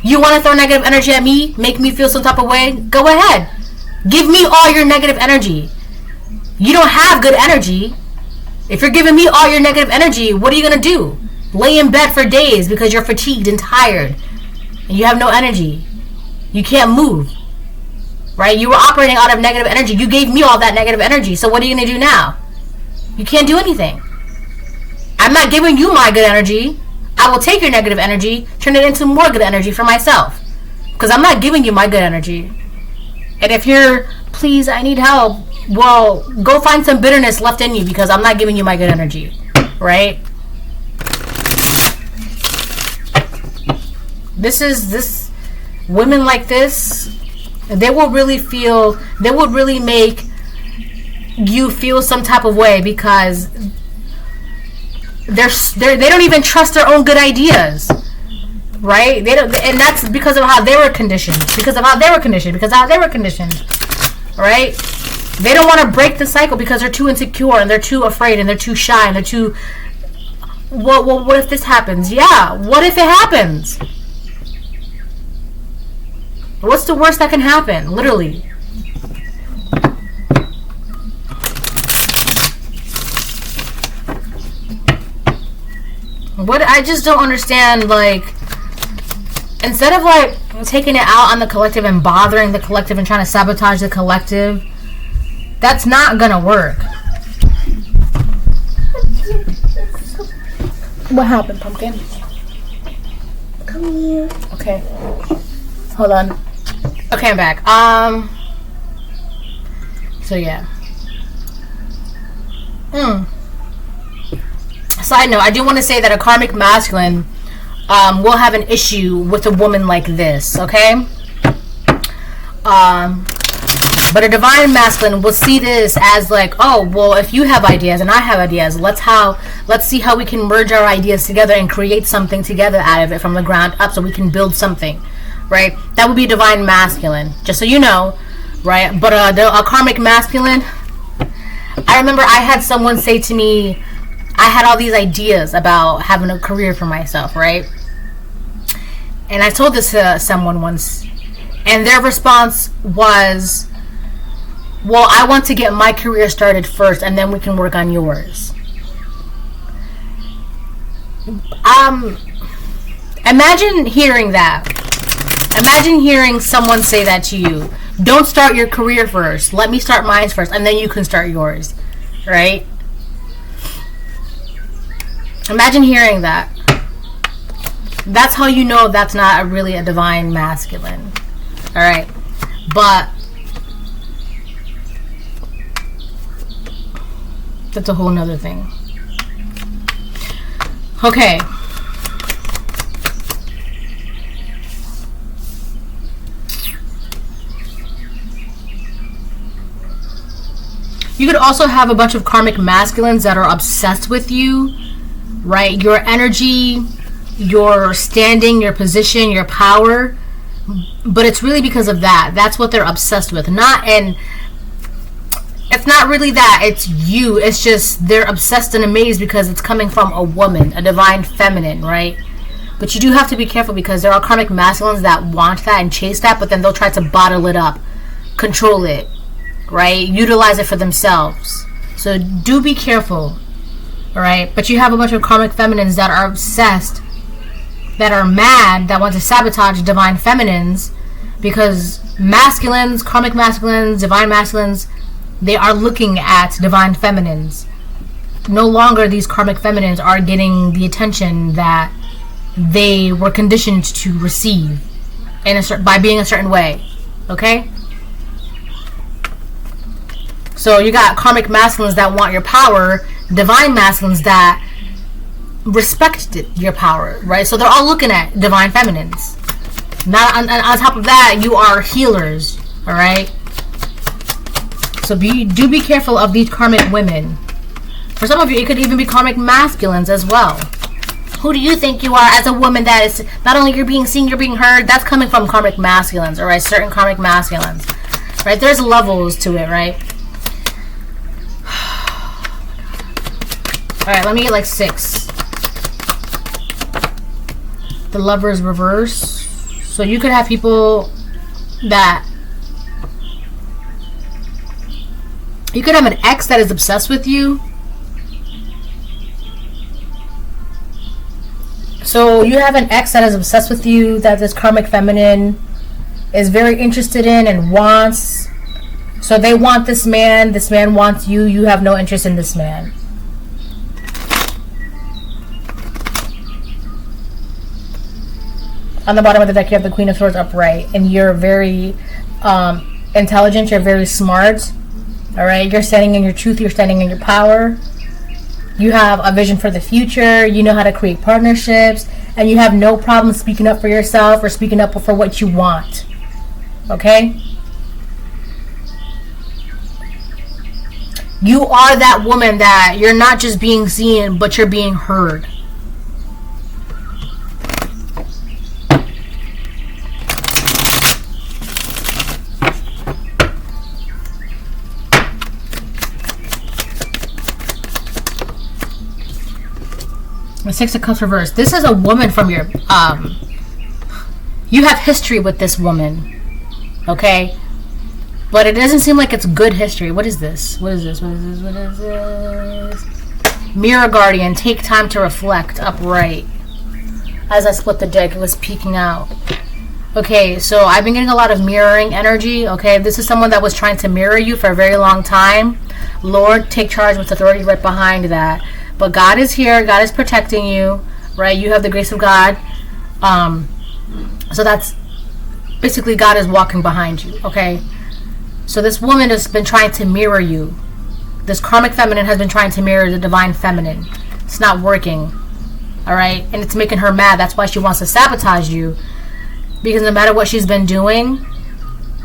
You want to throw negative energy at me? Make me feel some type of way? Go ahead. Give me all your negative energy. You don't have good energy. If you're giving me all your negative energy, what are you going to do? Lay in bed for days because you're fatigued and tired. And you have no energy. You can't move. Right? You were operating out of negative energy. You gave me all that negative energy. So what are you going to do now? You can't do anything. I'm not giving you my good energy. I will take your negative energy, turn it into more good energy for myself. Because I'm not giving you my good energy. And if you're, please, I need help, well, go find some bitterness left in you because I'm not giving you my good energy. Right? This, women like this, they will really feel, they will really make you feel some type of way because they don't even trust their own good ideas, right? They don't, and that's because of how they were conditioned. Right? They don't want to break the cycle because they're too insecure and they're too afraid and they're too shy and they're too. Well, what if this happens? Yeah, what if it happens? What's the worst that can happen? Literally. What I just don't understand, like, instead of like taking it out on the collective and bothering the collective and trying to sabotage the collective, that's not gonna work. What happened, Pumpkin? Come here. Okay. Hold on. Okay, I'm back. So yeah. Side note, I do want to say that a karmic masculine will have an issue with a woman like this, okay? But a divine masculine will see this as like, oh, well, if you have ideas and I have ideas, let's see how we can merge our ideas together and create something together out of it from the ground up so we can build something, right? That would be divine masculine, just so you know, right? But a karmic masculine, I remember I had someone say to me, I had all these ideas about having a career for myself, right? And I told this to someone once, and their response was, well, I want to get my career started first, and then we can work on yours. Imagine hearing that. Imagine hearing someone say that to you. Don't start your career first. Let me start mine first, and then you can start yours, right? Imagine hearing that. That's how you know that's not really a divine masculine. All right, but that's a whole nother thing. Okay. You could also have a bunch of karmic masculines that are obsessed with you, right? Your energy, your standing, your position, your power. But it's really because of that. That's what they're obsessed with. It's not really that. It's you. It's just they're obsessed and amazed because it's coming from a woman, a divine feminine, right? But you do have to be careful because there are karmic masculines that want that and chase that, but then they'll try to bottle it up, control it, right? Utilize it for themselves. So do be careful, all right? But you have a bunch of karmic feminines that are obsessed, that are mad, that want to sabotage divine feminines because masculines, karmic masculines, divine masculines, they are looking at divine feminines. No longer these karmic feminines are getting the attention that they were conditioned to receive by being a certain way, okay? So you got karmic masculines that want your power, divine masculines that respect your power, right? So they're all looking at divine feminines. Now, on top of that, you are healers, all right? So do be careful of these karmic women. For some of you, it could even be karmic masculines as well. Who do you think you are as a woman that is not only you're being seen, you're being heard? That's coming from karmic masculines, all right? Certain karmic masculines, right? There's levels to it, right? All right, let me get like 6. The Lover's reverse. So you could have people that you could have an ex that is obsessed with you. So you have an ex that is obsessed with you, that this karmic feminine is very interested in and wants. So they want this man wants you, you have no interest in this man. On the bottom of the deck, you have the Queen of Swords upright, and you're very intelligent, you're very smart, all right? You're standing in your truth, you're standing in your power. You have a vision for the future, you know how to create partnerships, and you have no problem speaking up for yourself or speaking up for what you want, okay? You are that woman that you're not just being seen, but you're being heard. The Six of Cups reversed. This is a woman from your you have history with this woman, okay? But it doesn't seem like it's good history. What is this? What is this? What is this? What is this? Mirror Guardian, take time to reflect, upright. As I split the deck, it was peeking out. Okay, so I've been getting a lot of mirroring energy, okay? This is someone that was trying to mirror you for a very long time. Lord, take charge with authority right behind that. But God is here. God is protecting you, right? You have the grace of God. So that's basically God is walking behind you, okay? So this woman has been trying to mirror you. This karmic feminine has been trying to mirror the divine feminine. It's not working, all right? And it's making her mad. That's why she wants to sabotage you. Because no matter what she's been doing,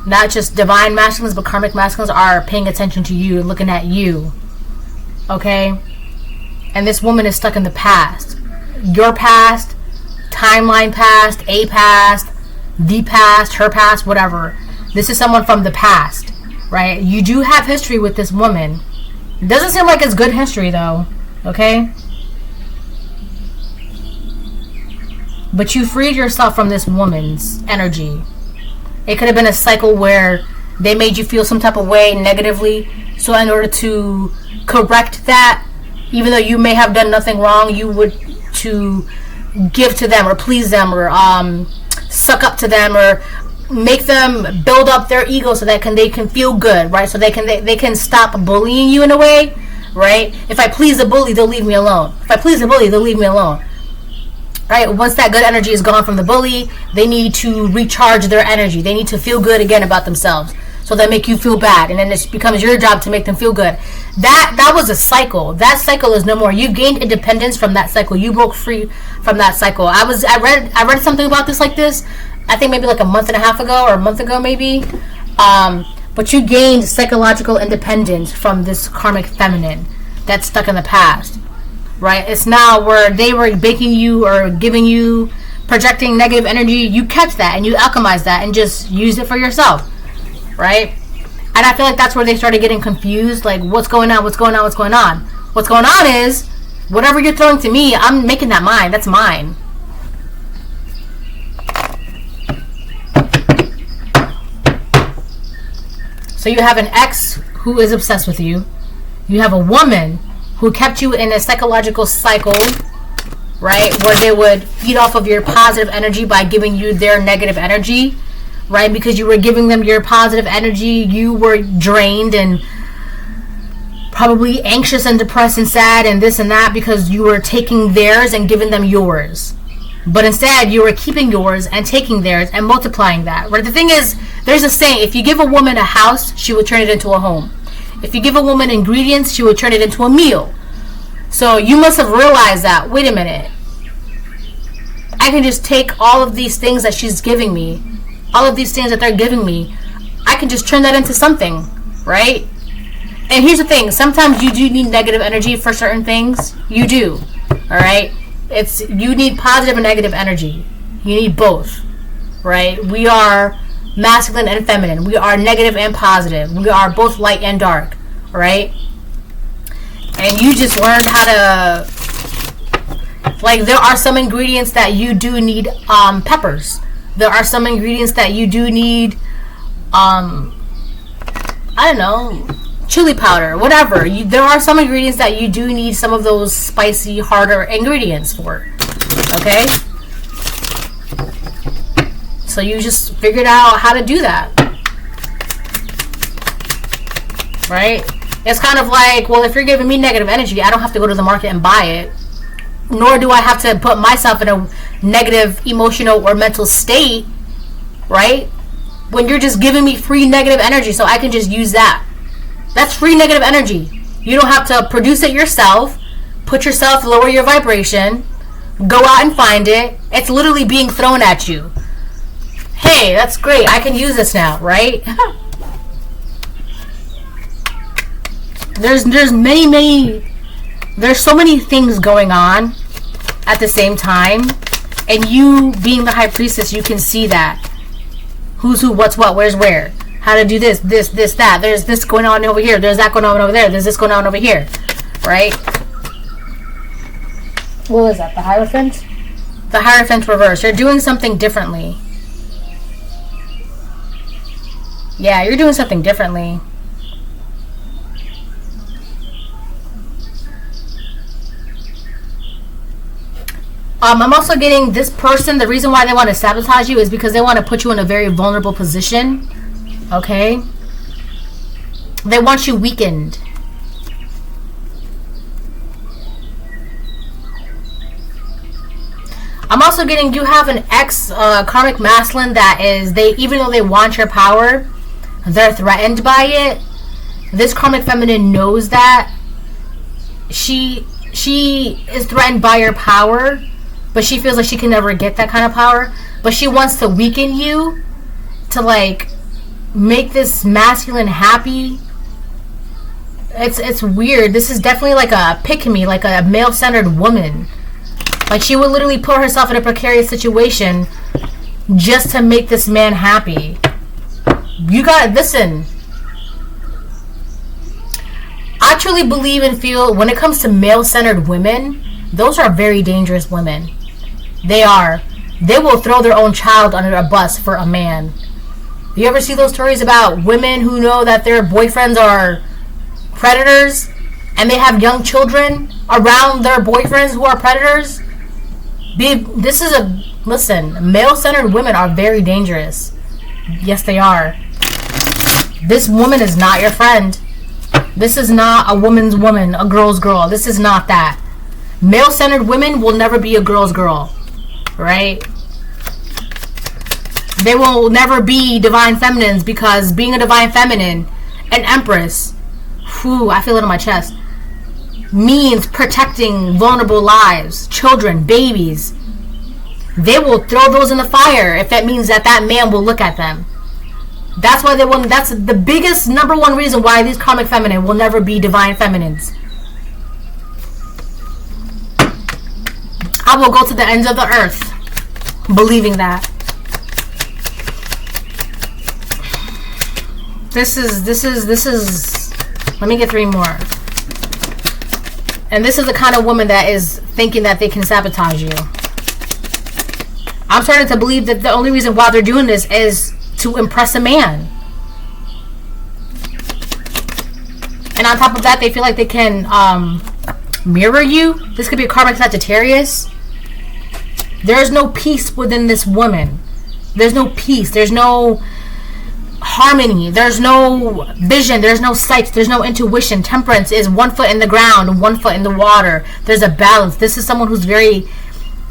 not just divine masculines, but karmic masculines are paying attention to you and looking at you, okay? And this woman is stuck in the past. Your past, timeline past, a past, the past, her past, whatever. This is someone from the past, right? You do have history with this woman. It doesn't seem like it's good history, though, okay? But you freed yourself from this woman's energy. It could have been a cycle where they made you feel some type of way negatively. So in order to correct that, even though you may have done nothing wrong, you would to give to them or please them or suck up to them or make them build up their ego so that they can feel good, right? So they can stop bullying you in a way, right? If I please the bully, they'll leave me alone. If I please the bully, they'll leave me alone. Right? Once that good energy is gone from the bully, they need to recharge their energy. They need to feel good again about themselves. So they make you feel bad, and then it becomes your job to make them feel good. That was a cycle. That cycle is no more. You gained independence from that cycle. You broke free from that cycle. I read something about this like this. I think maybe like a month and a half ago or a month ago maybe. But you gained psychological independence from this karmic feminine that's stuck in the past. Right? It's now where they were baking you or giving you, projecting negative energy. You catch that and you alchemize that and just use it for yourself. Right? And I feel like that's where they started getting confused. Like, what's going on? What's going on? What's going on? What's going on is, whatever you're throwing to me, I'm making that mine. That's mine. So you have an ex who is obsessed with you. You have a woman who kept you in a psychological cycle, right? Where they would feed off of your positive energy by giving you their negative energy. Right? Because you were giving them your positive energy, you were drained and probably anxious and depressed and sad and this and that because you were taking theirs and giving them yours. But instead, you were keeping yours and taking theirs and multiplying that. Right? The thing is, there's a saying, if you give a woman a house, she will turn it into a home. If you give a woman ingredients, she will turn it into a meal. So you must have realized that, wait a minute, I can just take all of these things that she's giving me, all of these things that they're giving me, I can just turn that into something, right? And here's the thing, sometimes you do need negative energy for certain things. You do, all right? You need positive and negative energy. You need both, right? We are masculine and feminine. We are negative and positive. We are both light and dark, right? And you just learned how to, like, there are some ingredients that you do need, peppers. There are some ingredients that you do need, I don't know, chili powder, whatever. There are some ingredients that you do need some of those spicy, harder ingredients for. Okay? So you just figured out how to do that. Right? It's kind of like, well, if you're giving me negative energy, I don't have to go to the market and buy it. Nor do I have to put myself in a negative emotional or mental state, right? When you're just giving me free negative energy, so I can just use that. That's free negative energy. You don't have to produce it yourself, put yourself, lower your vibration, go out and find it. It's literally being thrown at you. Hey, that's great. I can use this now, right? There's so many things going on at the same time, and you being the high priestess, you can see that. Who's who, what's what, where's where, how to do this, that. There's this going on over here, there's that going on over there, there's this going on over here, right? What was that, the Hierophant? The Hierophant reverse. You're doing something differently. Yeah, you're doing something differently. I'm also getting this person, the reason why they want to sabotage you is because they want to put you in a very vulnerable position. Okay? They want you weakened. I'm also getting you have an ex karmic masculine that is, even though they want your power, they're threatened by it. This karmic feminine knows that. She is threatened by your power, but she feels like she can never get that kind of power. But she wants to weaken you to, like, make this masculine happy. It's weird. This is definitely like a pick-me, like a male-centered woman. Like, she would literally put herself in a precarious situation just to make this man happy. You gotta listen. I truly believe and feel when it comes to male-centered women, those are very dangerous women. They are. They will throw their own child under a bus for a man. You ever see those stories about women who know that their boyfriends are predators and they have young children around their boyfriends who are predators? Listen, male-centered women are very dangerous. Yes, they are. This woman is not your friend. This is not a woman's woman, a girl's girl. This is not that. Male-centered women will never be a girl's girl. right? They will never be divine feminines, because being a divine feminine, an empress, whew, I feel it in my chest, means protecting vulnerable lives, children, babies. They will throw those in the fire if that means that that man will look at them. That's why they will. That's the biggest, number one reason why these karmic feminine will never be divine feminines. I will go to the ends of the earth believing that. This is, let me get 3 more. And this is the kind of woman that is thinking that they can sabotage you. I'm starting to believe that the only reason why they're doing this is to impress a man. And on top of that, they feel like they can mirror you. This could be a karmic Sagittarius. There's no peace within this woman. There's no peace. There's no harmony. There's no vision. There's no sight. There's no intuition. Temperance is 1 foot in the ground and 1 foot in the water. There's a balance. This is someone who's very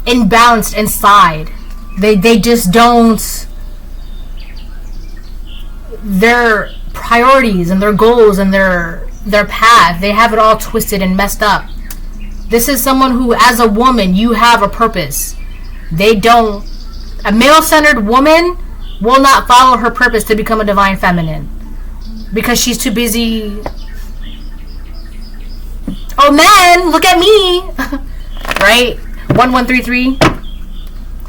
imbalanced inside. They just don't, their priorities and their goals and their path, they have it all twisted and messed up. This is someone who, as a woman, you have a purpose. They don't, a male-centered woman will not follow her purpose to become a divine feminine, because she's too busy. Oh man, look at me. Right? 1133.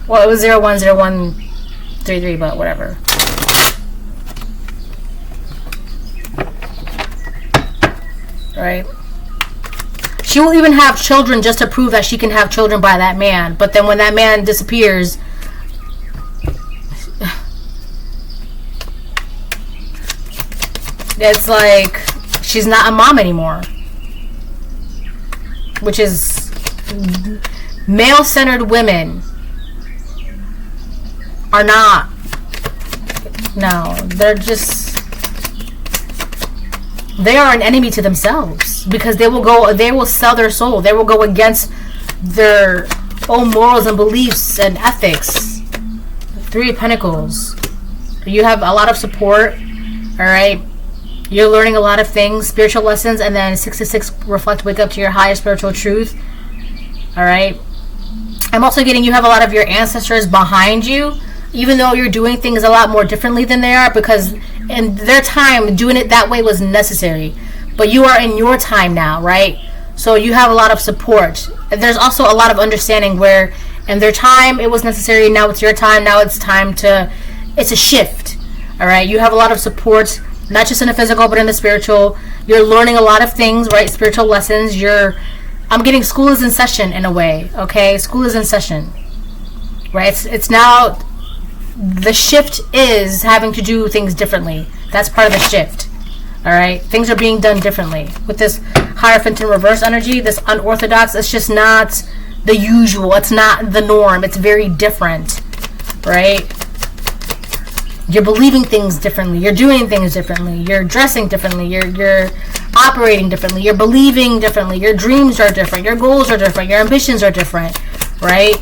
Well, it was 010133, but whatever. Right? She will even have children just to prove that she can have children by that man. But then when that man disappears, it's like she's not a mom anymore. Which is, male-centered women are not, no, they're just, they are an enemy to themselves, because they will sell their soul. They will go against their own morals and beliefs and ethics. 3 of Pentacles. You have a lot of support, alright? You're learning a lot of things, spiritual lessons, and then 666, reflect, wake up to your higher spiritual truth. Alright? I'm also getting you have a lot of your ancestors behind you, even though you're doing things a lot more differently than they are, because in their time, doing it that way was necessary. But you are in your time now, right? So you have a lot of support. There's also a lot of understanding where in their time it was necessary, now it's your time, now it's time to, it's a shift. Alright? You have a lot of support, not just in the physical, but in the spiritual. You're learning a lot of things, right? Spiritual lessons. I'm getting school is in session in a way, okay? School is in session, right? It's now, the shift is having to do things differently. That's part of the shift, all right? Things are being done differently. With this Hierophant in reverse energy, this unorthodox, it's just not the usual. It's not the norm. It's very different, right? You're believing things differently. You're doing things differently. You're dressing differently. You're operating differently. You're believing differently. Your dreams are different. Your goals are different. Your ambitions are different, right?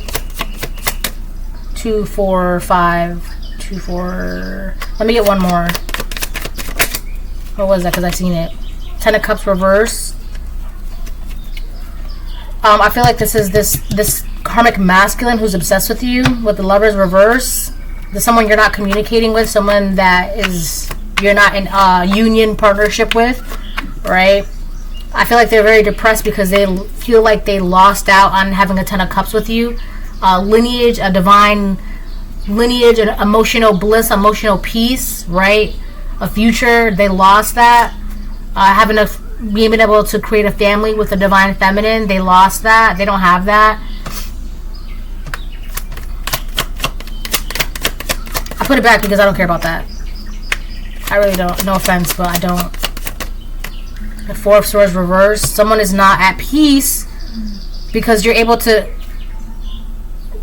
2, 4, 5, 2, 4. Let me get one more. What was that? Because I've seen it. 10 of Cups reverse. I feel like this is this karmic masculine who's obsessed with you, with the Lovers reverse. There's someone you're not communicating with, someone that you're not in union partnership with, right? I feel like they're very depressed because they feel like they lost out on having a 10 of Cups with you. Lineage, a divine lineage, an emotional bliss, emotional peace, right? A future, they lost that. Being able to create a family with a divine feminine, they lost that. They don't have that. I put it back because I don't care about that. I really don't. No offense, but I don't. The 4 of Swords reverse. Someone is not at peace because you're able to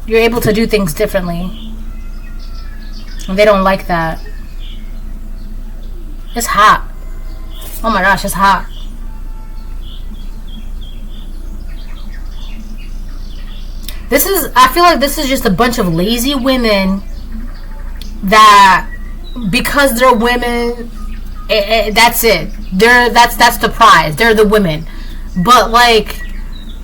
do things differently. And they don't like that. It's hot. Oh my gosh, it's hot. I feel like this is just a bunch of lazy women that, because they're women, that's it. That's the prize. They're the women. But like,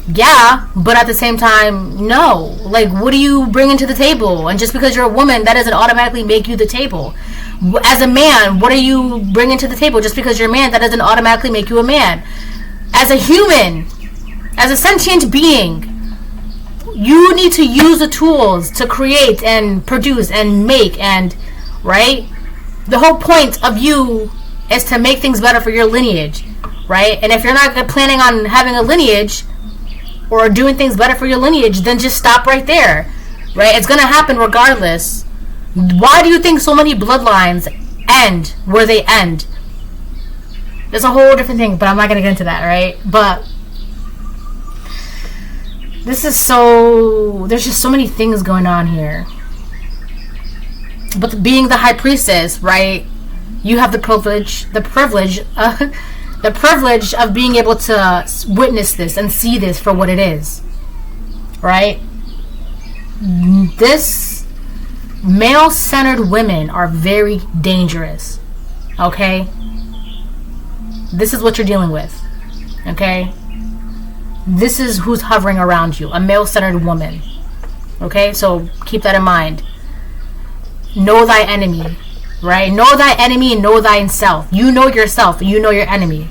yeah, but at the same time, no. Like, what do you bring to the table? And just because you're a woman, that doesn't automatically make you the table. As a man, what are you bringing to the table? Just because you're a man, that doesn't automatically make you a man. As a human, as a sentient being, you need to use the tools to create and produce and make, and, right? The whole point of you is to make things better for your lineage, right? And if you're not planning on having a lineage or doing things better for your lineage, then just stop right there, right? It's going to happen regardless. Why do you think so many bloodlines end where they end? There's a whole different thing, but I'm not going to get into that, right? But this is there's just so many things going on here. But being the high priestess, right, you have the privilege of being able to witness this and see this for what it is, right? This male-centered women are very dangerous, okay? This is what you're dealing with, okay? This is who's hovering around you, a male-centered woman, okay? So keep that in mind. Know thy enemy, right? Know thy enemy and know thyself. You know yourself and you know your enemy.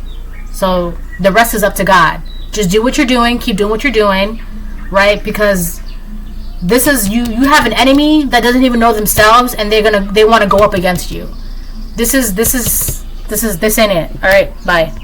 So the rest is up to God. Just do what you're doing. Keep doing what you're doing, right? Because this is you have an enemy that doesn't even know themselves, and they want to go up against you. This ain't it. All right, bye.